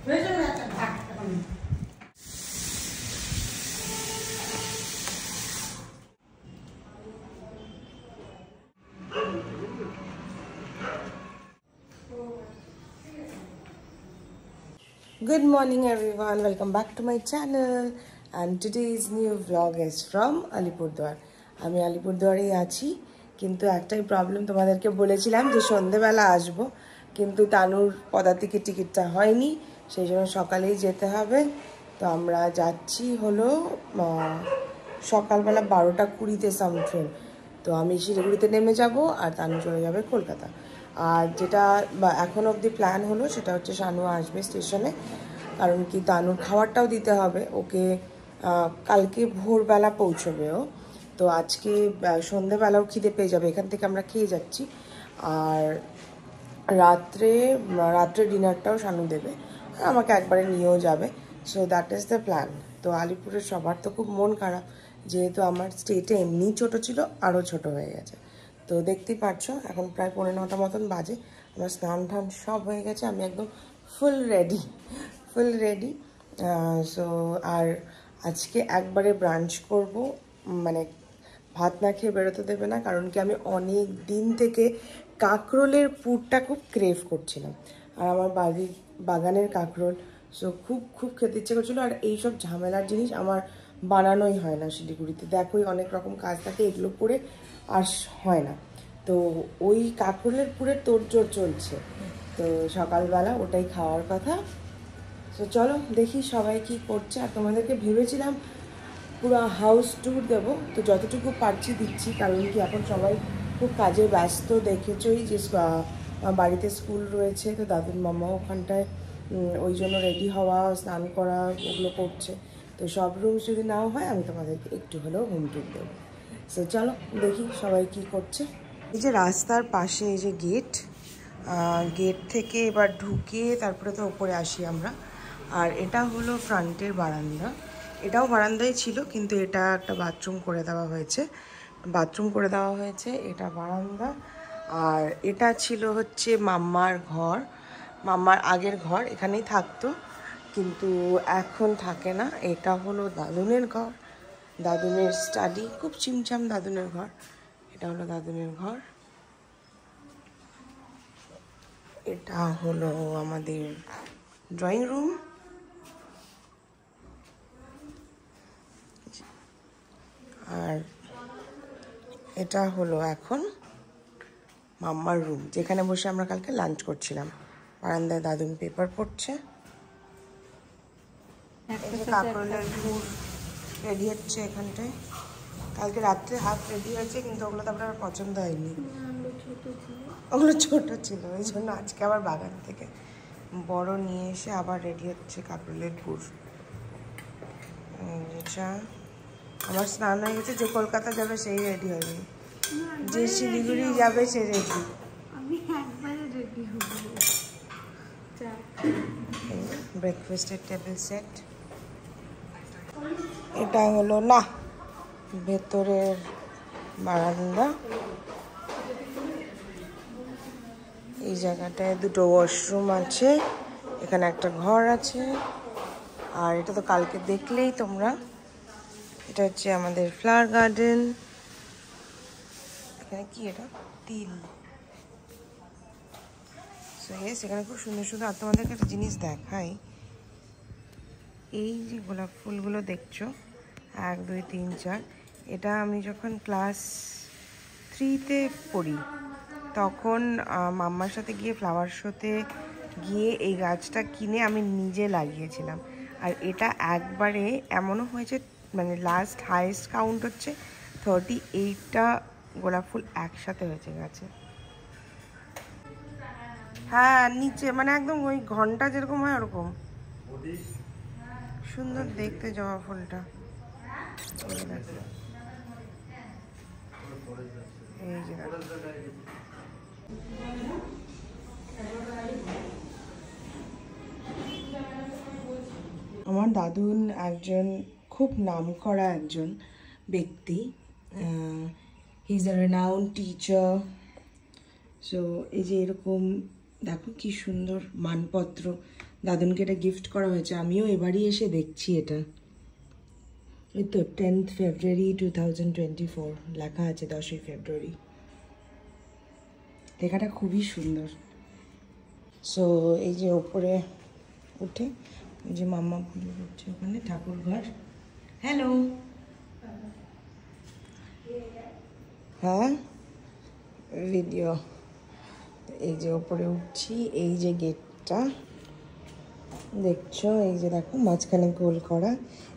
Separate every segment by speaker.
Speaker 1: Good morning everyone, welcome back to my channel and today's new vlog is from Alipurdwar. আমি আলিপুরদুয়ারেই আছি, কিন্তু একটাই problem, তোমাদেরকে বলেছিলাম যে সন্ধ্যেবেলা আসবো, কিন্তু তানুর পদাতিকের টিকিটটা হয়নি, সেই জন্য সকালেই যেতে হবে। তো আমরা যাচ্ছি হলো সকালবেলা 12:20 সাম ট্রেন। তো আমি শিলিগুড়িতে নেমে যাব আর তানু চলে যাবে কলকাতা। আর যেটা এখন অবধি প্ল্যান হলো সেটা হচ্ছে শানু আসবে স্টেশনে, কারণ কি তানুর খাবারটাও দিতে হবে ওকে। কালকে ভোরবেলা পৌঁছবে ও, তো আজকে সন্ধেবেলাও খিদে পেয়ে যাবে, এখান থেকে আমরা খেয়ে যাচ্ছি। আর রাত্রে ডিনারটাও শানু দেবে, আমাকে একবারে নিয়েও যাবে। So that is the plan. তো আলিপুরের সবার তো খুব মন খারাপ, যেহেতু আমার স্টেটে এমনি ছোট ছিল, আরও ছোট হয়ে গেছে। তো দেখতেই পাচ্ছ এখন প্রায় 9:15 মতন বাজে, আমার স্নান টান সব হয়ে গেছে, আমি একদম ফুল রেডি। সো আর আজকে একবারে ব্রাঞ্চ করব, মানে ভাত না খেয়ে বেরোতে দেবে না, কারণ কি আমি অনেক দিন থেকে কাঁকরোলের পুরটা খুব ক্রেভ করছিলাম, আর আমার বাগানের কাঁকরোল, সো খুব খেতে ইচ্ছে করছিলো। আর এইসব ঝামেলার জিনিস আমার বানানোই হয় না শিলিগুড়িতে, দেখোই অনেক রকম কাজ থাকে, এগুলো করে আর হয় না। তো ওই কাঁকরোলের পুরের তোড়জোড় চলছে, তো সকালবেলা ওটাই খাওয়ার কথা। তো চলো দেখি সবাই কি করছে। আর তোমাদেরকে ভেবেছিলাম পুরো হাউস ট্যুর দেবো, তো যতটুকু পারছি দিচ্ছি, কারণ কি এখন সবাই খুব কাজে ব্যস্ত, দেখেছই যে বাড়িতে স্কুল রয়েছে, তো দাদুর মামা ওখানটায় ওই জন্য রেডি হওয়া, স্নান করা ওগুলো করছে। তো সব রুমস যদি নাও হয় আমি তোমাদেরকে একটু হলেও হোম ট্যুর দেবো। সো চলো দেখি সবাই কি করছে। এই যে রাস্তার পাশে এই যে গেট থেকে এবার ঢুকে তারপরে তো ওপরে আসি আমরা। আর এটা হলো ফ্রন্টের বারান্দা, এটাও বারান্দাই ছিল, কিন্তু এটা একটা বাথরুম করে দেওয়া হয়েছে, এটা বারান্দা। আর এটা ছিল হচ্ছে মাম্মার আগের ঘর, এখানেই থাকতো, কিন্তু এখন থাকে না। এটা হলো দাদুনের ঘর, দাদুনের স্টাডি, খুব চিমচাম দাদুনের ঘর। এটা হলো দাদুনের ঘর, এটা হলো আমাদের ড্রয়িং রুম, আর এটা হলো এখন মাম্মার রুম, যেখানে বসে আমরা কালকে লাঞ্চ করছিলাম। বারান্দায় দাদুন পেপার পড়ছে, কাঁকরোলের পুর রেডি হচ্ছে এখানটায়। কালকে রাত্রে হাফ রেডি হয়েছে, কিন্তু ওগুলো তো আপনার পছন্দ হয়নি, ওগুলো ছোট ছিল, ওই জন্য আজকে আবার বাগান থেকে বড় নিয়ে এসে আবার রেডি হচ্ছে কাঁকরোলের পুর। চা, আমার স্নান হয়ে গেছে, যে কলকাতা যাবে সেই রেডি হয়নি, যে শিলিগুড়ি যাবে সে রেডি। ব্রেকফাস্টের টেবিল সেট, এটা হলো না ভেতরের বারান্দা, এই জায়গাটায় দুটো ওয়াশরুম আছে, এখানে একটা ঘর আছে। আর এটা তো কালকে দেখলেই তোমরা, এটা হচ্ছে আমাদের ফ্লাওয়ার গার্ডেন। এখানে কি এটা তিল, সেখানে খুব সুন্দর সুন্দর। আর তোমাদেরকে একটা জিনিস দেখাই, এই যে গোলাপ ফুলগুলো দেখছো 1 2 3 4, এটা আমি যখন ক্লাস 3-তে পড়ি তখন মাম্মার সাথে গিয়ে ফ্লাওয়ার শোতে গিয়ে এই গাছটা কিনে আমি নিজে লাগিয়েছিলাম। আর এটা একবারে এমনও হয়েছে, মানে লাস্ট হাইয়েস্ট কাউন্ট হচ্ছে 38টা গোলাপ ফুল একসাথে হয়েছে গাছে। হ্যাঁ নিচে, মানে একদম ওই ঘন্টা যেরকম হয় ওরকম সুন্দর দেখতে জবা ফুলটা। এই যে আমার দাদুন একজন খুব নামকরা একজন ব্যক্তি, he is a renowned teacher. So এই যে এরকম দেখো কি সুন্দর মানপত্র দাদুনকে এটা গিফট করা হয়েছে, আমিও এবারই এসে দেখছি এটা। এই তো 10th February 2024 লেখা আছে, 10ই ফেব্রুয়ারি। লেখাটা খুবই সুন্দর। সো এই যে ওপরে উঠে এই যে মাম্মা পুজো করছে ওখানে ঠাকুর ঘর। হ্যালো, হ্যাঁ ভিডিও। এই যে ওপরে উঠছি, এই যে গেটটা দেখছো, এই যে দেখো মাঝখানে গোল করা,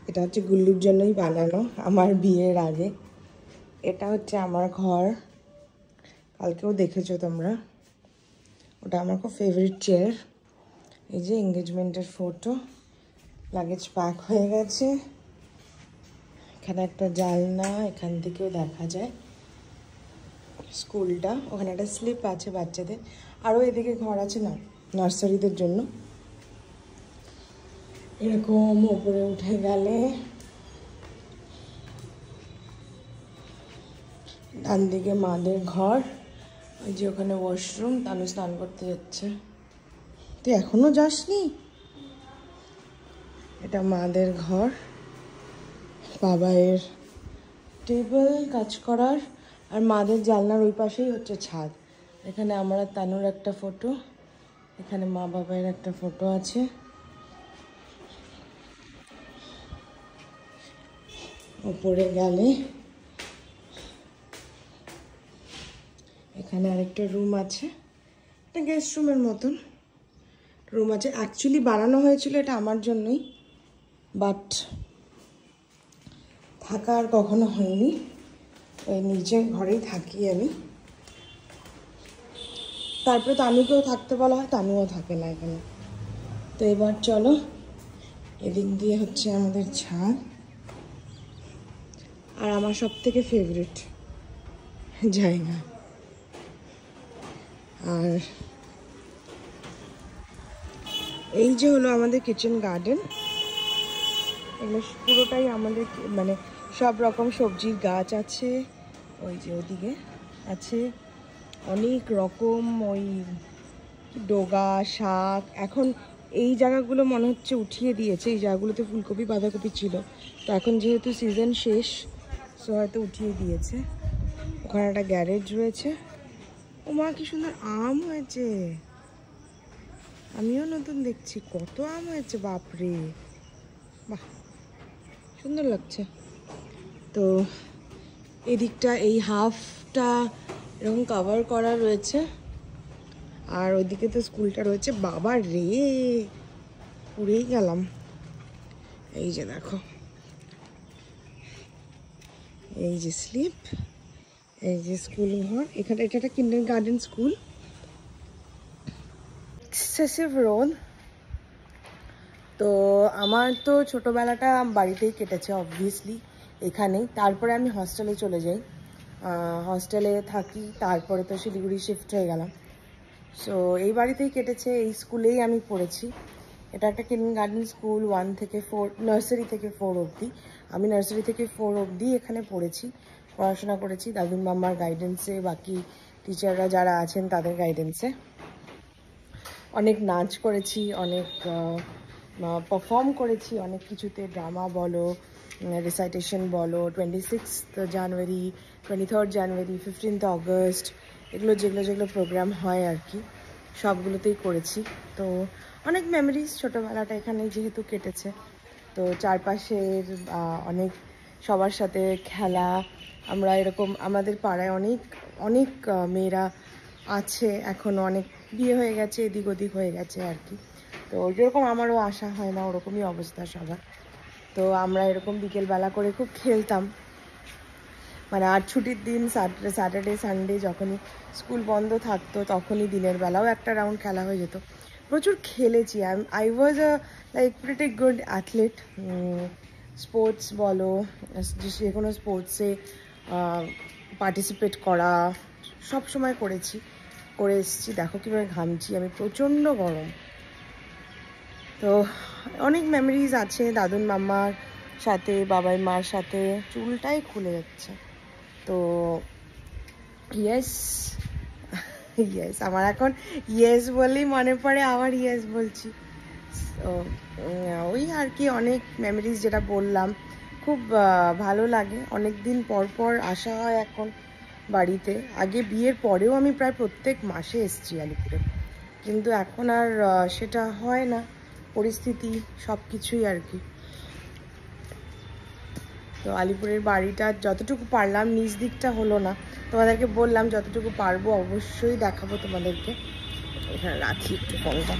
Speaker 1: এটা হচ্ছে গুল্লুর জন্যই বানানো আমার বিয়ের আগে। এটা হচ্ছে আমার ঘর, কালকেও দেখেছো তোমরা, ওটা আমার খুব ফেভারিট চেয়ার। এই যে এঙ্গেজমেন্টের ফটো, লাগেজ প্যাক হয়ে গেছে। এখানে একটা জানলা, এখান থেকেও দেখা যায় স্কুলটা, ওখানে একটা স্লিপ আছে বাচ্চাদের। আরও এদিকে ঘর আছে না নার্সারিদের জন্য। এরকম ওপরে উঠে গেলে ডান দিকে মাদের ঘর, ওই যে ওখানে ওয়াশরুম, তানু স্নান করতে যাচ্ছে। তুই এখনো যাসনি? এটা মাদের ঘর, বাবায়ের টেবিল কাজ করার, আর মাদের জানলার ওই পাশেই হচ্ছে ছাদ। এখানে আমরা তানুর একটা ফটো, এখানে মা বাবায়ের একটা ফটো আছে। উপরে গেলে এখানে আরেকটা রুম আছে, এটা গেস্ট রুমের মতন রুম আছে। অ্যাকচুয়ালি বানানো হয়েছিল এটা আমার জন্যই, বাট থাকা আর কখনো হয়নি, ওই নিজের ঘরেই থাকি আমি। তারপরে তানুকেও থাকতে বলা হয়, তানুও থাকে না এখানে। তো এবার চলো, এদিক দিয়ে হচ্ছে আমাদের ছাদ, আর আমার সব থেকে ফেভারিট জায়গা। আর এই যে হলো আমাদের কিচেন গার্ডেন, এগুলো পুরোটাই আমাদের, মানে সব রকম সবজির গাছ আছে। ওই যে ওদিকে আছে অনেক রকম, ওই ডোগা শাক। এখন এই জায়গাগুলো মনে হচ্ছে উঠিয়ে দিয়েছে, এই জায়গাগুলোতে ফুলকপি বাঁধাকপি ছিল, তো এখন যেহেতু সিজন শেষ সো হয়তো উঠিয়ে দিয়েছে। ওখানে একটা গ্যারেজ রয়েছে। ও মা কি সুন্দর আম হয়েছে, আমিও নতুন দেখছি, কত আম হয়েছে বাপরে, বাহ সুন্দর লাগছে। তো এদিকটা এই হাফটা এরকম কভার করা রয়েছে, আর ওইদিকে তো স্কুলটা রয়েছে। বাবা রে, পুড়েই গেলাম। এই যে দেখো, এই যে স্লিপ, এই যে স্কুল ঘর। এখানে এটা একটা কিন্ডার গার্ডেন স্কুল। এক্সেসিভ রোদ। তো আমার তো ছোটোবেলাটা বাড়িতেই কেটেছে অবভিয়াসলি, এখানেই। তারপরে আমি হস্টেলে চলে যাই, হস্টেলে থাকি, তারপরে তো শিলিগুড়ি শিফট হয়ে গেলাম। সো এই বাড়িতেই কেটেছে, এই স্কুলেই আমি পড়েছি। এটা একটা কিন্ডার গার্ডেন স্কুল, 1 থেকে 4, নার্সারি থেকে 4 অবধি। আমি নার্সারি থেকে 4 অবধি এখানে পড়েছি, পড়াশোনা করেছি দাদুর মাম্মার গাইডেন্সে, বাকি টিচাররা যারা আছেন তাদের গাইডেন্সে। অনেক নাচ করেছি, অনেক পারফর্ম করেছি, অনেক কিছুতে, ড্রামা বলো, রিসাইটেশন বলো, 26th জানুয়ারি, 23rd জানুয়ারি, 15th অগস্ট, এগুলো যেগুলো প্রোগ্রাম হয় আর কি, সবগুলোতেই করেছি। তো অনেক মেমোরিজ ছোটোবেলাটা এখানে যেহেতু কেটেছে। তো চারপাশের অনেক সবার সাথে খেলা, আমরা এরকম আমাদের পাড়ায় অনেক অনেক মেয়েরা আছে এখনও, অনেক বিয়ে হয়ে গেছে, এদিক ওদিক হয়ে গেছে আর কি। তো যেরকম আমারও আসা হয় না, ওরকমই অবস্থা সবার। তো আমরা এরকম বিকেলবেলা করে খুব খেলতাম, মানে আর ছুটির দিন স্যাটারডে সানডে যখনই স্কুল বন্ধ থাকতো তখনই দিনের বেলাও একটা রাউন্ড খেলা হয়ে যেত। প্রচুর খেলেছি। I was a like pretty good athlete. Sports বলো, যে কোনো স্পোর্টসে পার্টিসিপেট করা সব সময় করে এসেছি। দেখো কীভাবে ঘামছি আমি, প্রচণ্ড গরম। তো অনেক মেমোরিজ আছে দাদুর মাম্মার সাথে, বাবাই মার সাথে। চুলটাই খুলে যাচ্ছে। তো ইয়েস ইয়েস, আমার এখন ইয়েস বললেই মনে পড়ে, আবার ইয়েস বলছি। তো ওই আর কি অনেক মেমোরিজ যেটা বললাম, খুব ভালো লাগে। অনেক দিন পর পর আসা হয় এখন বাড়িতে। আগে বিয়ের পরেও আমি প্রায় প্রত্যেক মাসে এসেছি আলিপুরে, কিন্তু এখন আর সেটা হয় না, পরিস্থিতি সব কিছুই আর কি। তো আলিপুরের বাড়িটা যতটুকু পারলাম, নিজ দিকটা হলো না, তোমাদেরকে বললাম যতটুকু পারবো অবশ্যই দেখাবো তোমাদেরকে। এখানে রাখি একটু ফোনটা।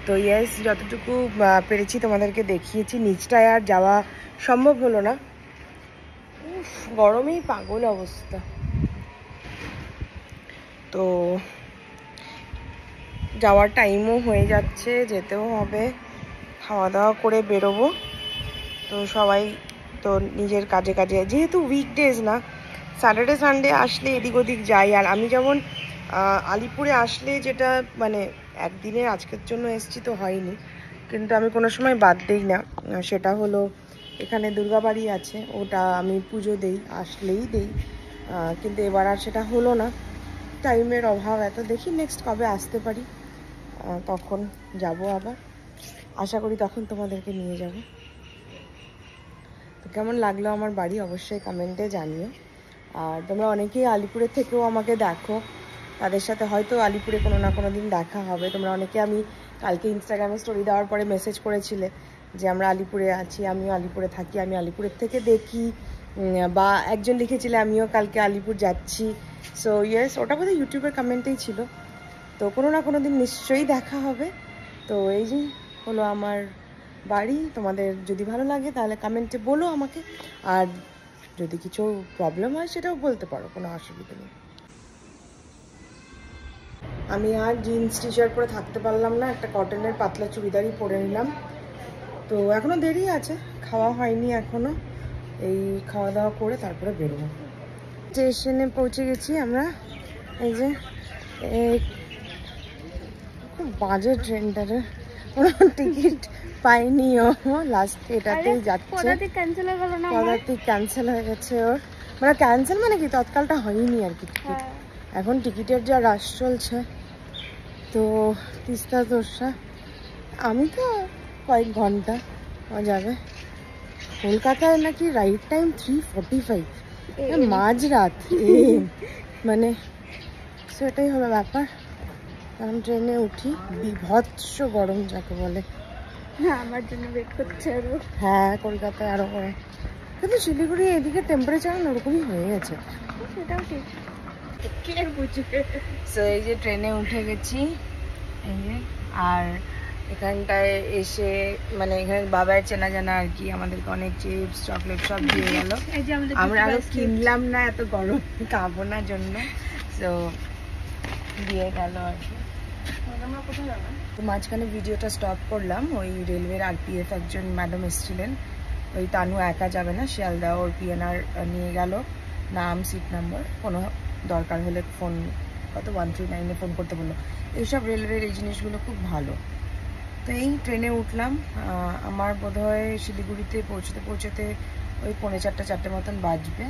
Speaker 1: তো ইয়েস, যতটুকু পেরেছি তোমাদেরকে দেখিয়েছি। নিচটায় আর যাওয়া সম্ভব হলো না, গরমেই পাগল অবস্থা। তো যাওয়ার টাইমও হয়ে যাচ্ছে, যেতেও হবে, খাওয়া দাওয়া করে বেরোবো। তো সবাই তো নিজের কাজে কাজে, যেহেতু উইকডেজ না, স্যাটারডে সানডে আসলে এদিক ওদিক যাই। আর আমি যেমন আলিপুরে আসলে যেটা মানে একদিনের আজকের জন্য এসেছি তো হয়নি, কিন্তু আমি কোনো সময় বাদ দিই না, সেটা হলো এখানে দুর্গাবাড়ি আছে, ওটা আমি পুজো দেই, আসলেই দেই। কিন্তু এবার আর সেটা হলো না, টাইমের অভাব এত। দেখি নেক্সট কবে আসতে পারি, তখন যাব আবার, আশা করি তখন তোমাদেরকে নিয়ে যাব। তো কেমন লাগলো আমার বাড়ি অবশ্যই কমেন্টে জানিও। আর তোমরা অনেকেই আলিপুরের থেকেও আমাকে দেখো, তাদের সাথে হয়তো আলিপুরে কোনো না কোনো দিন দেখা হবে। তোমরা অনেকে, আমি কালকে ইনস্টাগ্রামে স্টোরি দেওয়ার পরে মেসেজ করেছিলে যে আমরা আলিপুরে আছি, আমিও আলিপুরে থাকি, আমি আলিপুরের থেকে দেখি, বা একজন লিখেছিলে আমিও কালকে আলিপুর যাচ্ছি। সো ইয়েস, ওটা বোধহয় ইউটিউবের কমেন্টেই ছিল। তো কোনো না কোনো দিন নিশ্চয়ই দেখা হবে। তো এই যে হলো আমার বাড়ি। তোমাদের যদি ভালো লাগে তাহলে কমেন্টে বলো আমাকে, আর যদি কিছু প্রবলেম হয় সেটাও বলতে পারো, কোনো অসুবিধা নেই। আমি আর জিন্স টি শার্ট পরে থাকতে পারলাম না, একটা কটনের পাতলা চুড়িদারই পরে নিলাম। তো এখনও দেরি আছে, খাওয়া হয়নি এখনও, এই খাওয়া দাওয়া করে তারপরে বেরোবো। স্টেশনে পৌঁছে গেছি আমরা। এই যে খুব বাজে ট্রেনটারে, কোনো টিকিট পাইনিও, লাস্ট এটাতেই যাচ্ছে। পদাতিক ক্যান্সেল হয়ে গেছে ওর, মানে ক্যান্সেল মানে কি, তৎকালটা হয়নি আর কি টিকিট। এখন টিকিটের যা রাশ চলছে, তো তিস্তা তোরসা, আমি তো কয়েক ঘন্টা যাবে। কলকাতায় নাকি রাইট টাইম 3:45, মাঝরাত, মানে সেটাই হলো ব্যাপার। কারণ ট্রেনে উঠি, বিভৎস গরম যাকে বলে। হ্যাঁ, আমার জন্য ওয়েট করছে আরো। হ্যাঁ, কলকাতায় আরো করে, কিন্তু শিলিগুড়ি এদিকে টেম্পারেচার ওরকমই হয়ে গেছে, সেটাও ঠিক। সো এই যে ট্রেনে উঠে গেছি, এই যে, আর এখানটায় এসে মানে এখানে বাবার চেনা জানা আর কি, আমাদেরকে অনেক চিপস চকলেট সব দিয়ে গেল। আমরা আরো কিনলাম না, এত গরম খাবো না জন্য, তো দিয়ে গেল আর কি। তো মাঝখানে ভিডিওটা স্টপ করলাম, ওই রেলওয়ের RPF একজন ম্যাডাম এসেছিলেন, ওই তানু একা যাবে না, শিয়ালদা ওর PNR নিয়ে গেল, নাম সিট নাম্বার, কোনো দরকার হলে ফোন, কত 139-এ ফোন করতে বললো। এইসব রেলওয়ের এই জিনিসগুলো খুব ভালো। তো এই ট্রেনে উঠলাম, আমার বোধহয় শিলিগুড়িতে পৌঁছতে ওই 3:45-4 মতন বাজবে।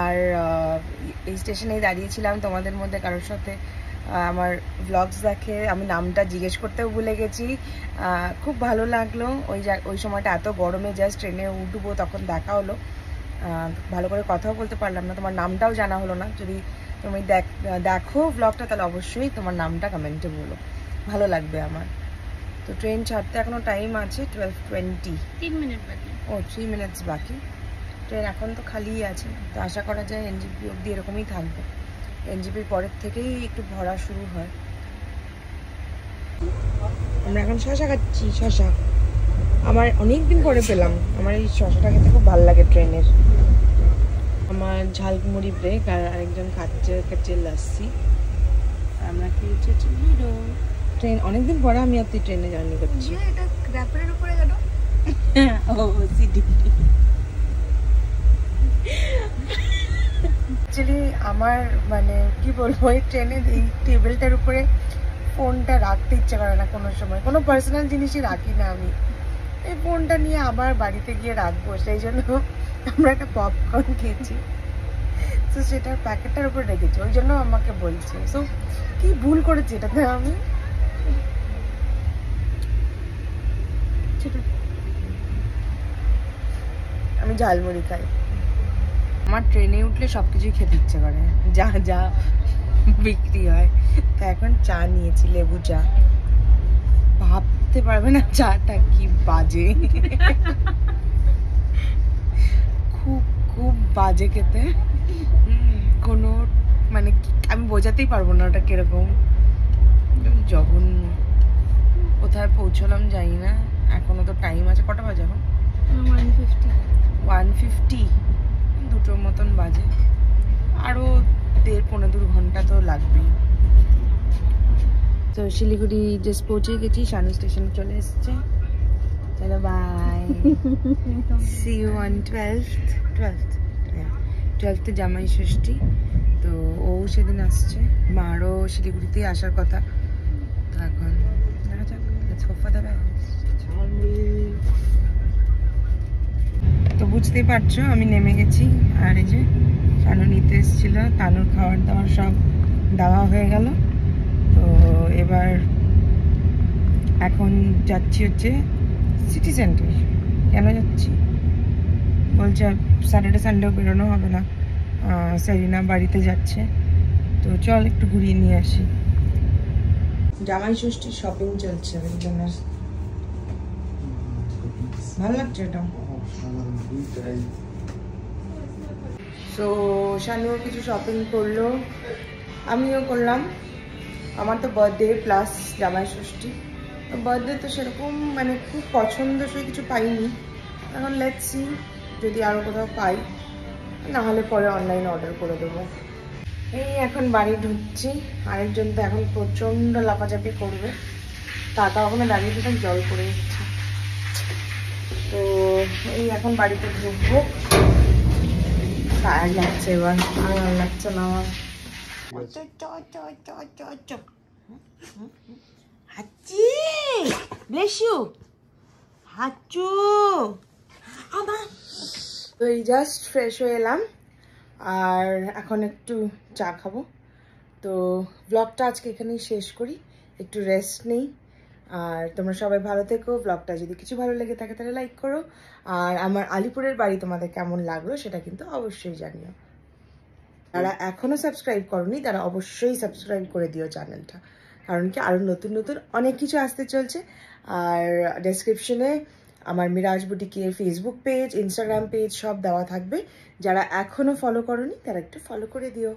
Speaker 1: আর এই স্টেশনেই দাঁড়িয়েছিলাম, তোমাদের মধ্যে কারোর সাথে আমার ব্লগস দেখে আমি নামটা জিজ্ঞেস করতেও ভুলে গেছি। খুব ভালো লাগলো, ওই সময়টা এত গরমে জাস্ট ট্রেনে উঠবো তখন দেখা হলো, ভালো করে কথাও বলতে পারলাম না, তোমার নামটাও জানা হলো না। যদি তুমি দেখো ব্লগটা তাহলে অবশ্যই তোমার নামটা কমেন্টে বলো, ভালো লাগবে আমার। তো ট্রেন ছাড়তে এখনো টাইম আছে, 12:20, 3 মিনিট বাকি। ও 3 মিনিটস বাকি। ট্রেন এখন তো খালিই আছে, তো আশা করা যায় NGP অবধি এরকমই থাকবে। NGPর পরের থেকেই একটু ভরা শুরু হয়। আমরা এখন শশা খাচ্ছি, শশা আমার অনেকদিন পরে পেলাম, আমার এই শশাটা খেতে খুব ভালো লাগে ট্রেনের। আমার ঝালমুড়ি ব্রেক, আর আরেকজন খাচ্ছে লাস্সি, আমরা খেয়েছি ট্রেন। অনেকদিন পরে আমি আর তুই ট্রেনে জার্নি করছি। এটা র্যাপের উপরে কেন? ও সিটি। অ্যাকচুয়ালি আমার মানে কি বলবো, এই ট্রেনের এই টেবিলটার উপরে ফোনটা রাখতে ইচ্ছে করে না কোনো সময়, কোনো পার্সোনাল জিনিসই রাখি না আমি। এই ফোনটা নিয়ে আবার বাড়িতে গিয়ে রাখবো, সেই জন্য আমরা একটা পপকর্ন খেয়েছি। তো সেটার প্যাকেটটার উপর রেখেছে, ওই জন্য আমাকে বলছে। সো কি ভুল করেছি এটাতে আমি? আমি ঝালমুড়ি খাই। আমার ট্রেনে উঠলে সব কিছুই খেতে ইচ্ছে করে, যা যা বিক্রি হয়। তো এখন চা নিয়েছি, লেবু চা। ভাবতে পারবে না চাটা কি বাজে, খুব খুব বাজে খেতে। কোনো মানে আমি বোঝাতেই পারবো না ওটা কিরকম, জঘন্য। কোথায় পৌঁছলাম জানি না, এখনো তো টাইম আছে। কটা বাজে এখন? 1:50, 2টোর মতন বাজে। আরো 1.5-2 ঘন্টা তো লাগবেই। তো শিলিগুড়ি জাস্ট পৌঁছে গেছি, শানু স্টেশনে চলে এসেছে। চলো by, C you on 12th জামাই ষষ্ঠী। তো ও সেদিন আসছে, মারও শিলিগুড়িতেই আসার কথা। তো এখন দেখা যাক, let's hope for the best. তো বুঝতেই পারছো আমি নেমে গেছি, আর এই যে শানু নিতে এসেছিল, তানুর খাবার দাবার সব দেওয়া হয়ে গেল। তো এবার এখন যাচ্ছি হচ্ছে সিটি সেন্টার। কেন যাচ্ছি বলছে, স্যাটারডে সানডেও বেরোনো হবে না, সেরিনা বাড়িতে যাচ্ছে। তো চল একটু ঘুরিয়ে নিয়ে আসি। জামাই ষষ্ঠীর শপিং চলছে ওই জন্য। ভালো লাগছে এটা। তো শানু কিছু শপিং করলো, আমিও করলাম। আমার তো বার্থডে প্লাস জামাই ষষ্ঠী। তো বার্থডে তো সেরকম মানে খুব পছন্দসই কিছু পাইনি। এখন লেটস সি, যদি আরও কোথাও পাই, না হলে পরে অনলাইনে অর্ডার করে দেবো। এই এখন বাড়ি ঢুকছি, আরেকজন তো এখন প্রচণ্ড লাফাচাপি করবে। তাতা ওখানে দাঁড়িয়ে দিতাম, জল পড়ে যাচ্ছে। তো এই এখন বাড়িতে ঢুকবো। টায়ার্ড লাগছে এবার, আর ভালো লাগছে না আমার। হাচ্চি, ব্লেস ইউ, হাচ্চু। তো এই জাস্ট ফ্রেশ হয়ে এলাম, আর এখন একটু চা খাবো। তো ব্লগটা আজকে এখানেই শেষ করি, একটু রেস্ট নেই। আর তোমরা সবাই ভালো থেকো। ব্লগটা যদি কিছু ভালো লেগে থাকে তাহলে লাইক করো, আর আমার আলিপুরের বাড়ি তোমাদের কেমন লাগলো সেটা কিন্তু অবশ্যই জানিও। যারা এখনো সাবস্ক্রাইব করোনি তারা অবশ্যই সাবস্ক্রাইব করে দিও চ্যানেলটা, কারণ কি আরো নতুন নতুন অনেক কিছু আসতে চলছে। আর ডেসক্রিপশনে আমার মিরাজ বুটিকের ফেসবুক পেজ, ইনস্টাগ্রাম পেজ সব দেওয়া থাকবে। যারা এখনো ফলো করোনি তারা একটু ফলো করে দিও।